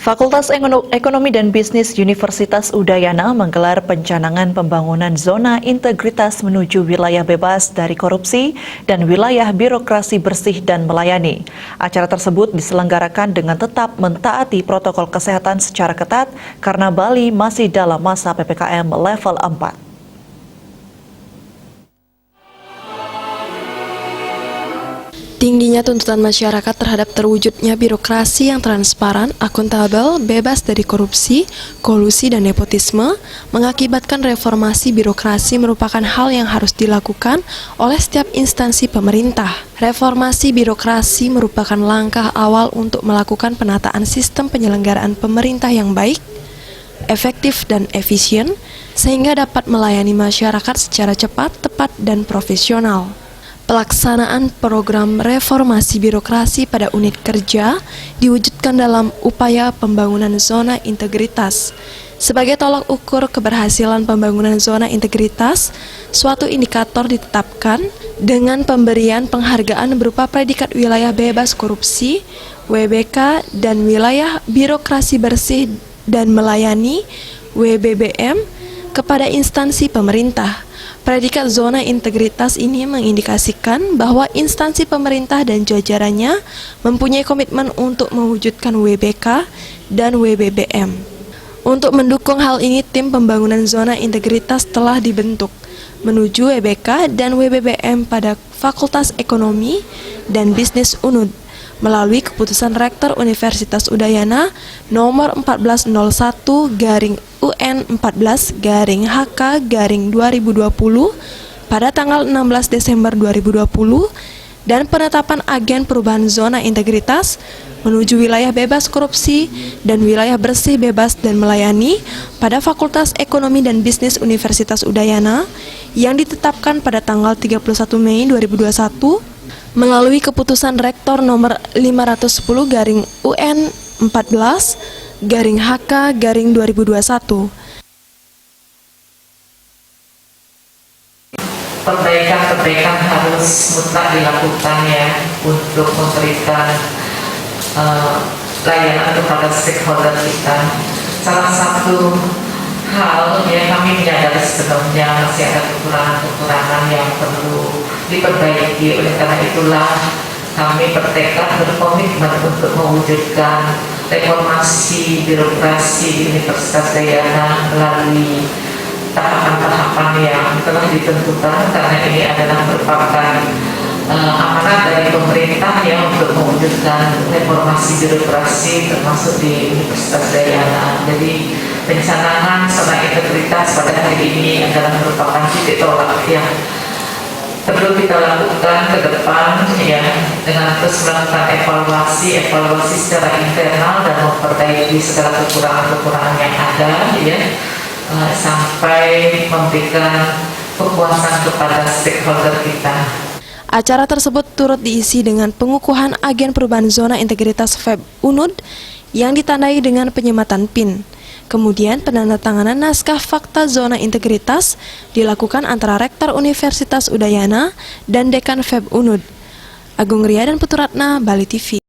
Fakultas Ekonomi dan Bisnis Universitas Udayana menggelar pencanangan pembangunan zona integritas menuju wilayah bebas dari korupsi dan wilayah birokrasi bersih dan melayani. Acara tersebut diselenggarakan dengan tetap mentaati protokol kesehatan secara ketat karena Bali masih dalam masa PPKM level 4. Tingginya tuntutan masyarakat terhadap terwujudnya birokrasi yang transparan, akuntabel, bebas dari korupsi, kolusi, dan nepotisme mengakibatkan reformasi birokrasi merupakan hal yang harus dilakukan oleh setiap instansi pemerintah. Reformasi birokrasi merupakan langkah awal untuk melakukan penataan sistem penyelenggaraan pemerintah yang baik, efektif, dan efisien, sehingga dapat melayani masyarakat secara cepat, tepat, dan profesional. Pelaksanaan program reformasi birokrasi pada unit kerja diwujudkan dalam upaya pembangunan zona integritas. Sebagai tolak ukur keberhasilan pembangunan zona integritas, suatu indikator ditetapkan dengan pemberian penghargaan berupa predikat wilayah bebas korupsi, WBK, dan wilayah birokrasi bersih dan melayani, WBBM, kepada instansi pemerintah. Predikat zona integritas ini mengindikasikan bahwa instansi pemerintah dan jajarannya mempunyai komitmen untuk mewujudkan WBK dan WBBM. Untuk mendukung hal ini, tim pembangunan zona integritas telah dibentuk menuju WBK dan WBBM pada Fakultas Ekonomi dan Bisnis UNUD melalui keputusan Rektor Universitas Udayana nomor 1401/UN14/HK/2020 pada tanggal 16 Desember 2020 dan penetapan agen perubahan zona integritas menuju wilayah bebas korupsi dan wilayah bersih, bebas, dan melayani pada Fakultas Ekonomi dan Bisnis Universitas Udayana yang ditetapkan pada tanggal 31 Mei 2021 melalui keputusan Rektor nomor 510/UN14/HK/2021. Perbaikan harus mutlak dilakukan ya untuk memberikan layanan kepada stakeholder kita. Salah satu hal yang kami menyadari sebenarnya masih ada kekurangan-kekurangan yang perlu diperbaiki. Oleh karena itulah kami bertekad berkomitmen untuk mewujudkan reformasi birokrasi Universitas Udayana melalui tahapan-tahapan yang telah ditentukan, karena ini adalah merupakan amanat dari pemerintah yang untuk mewujudkan reformasi birokrasi termasuk di Universitas Udayana. Jadi pencanangan zona integritas pada hari ini adalah merupakan titik tolak yang perlu kita lakukan ke depan ya, dengan terus melakukan evaluasi secara internal dan memperbaiki segala kekurangan-kekurangan yang ada ya, sampai memberikan kepuasan kepada stakeholder kita. Acara tersebut turut diisi dengan pengukuhan agen perubahan zona integritas FEB UNUD yang ditandai dengan penyematan PIN. Kemudian penandatanganan naskah fakta zona integritas dilakukan antara Rektor Universitas Udayana dan Dekan FEB UNUD. Agung Ria dan Putu Ratna, Bali TV.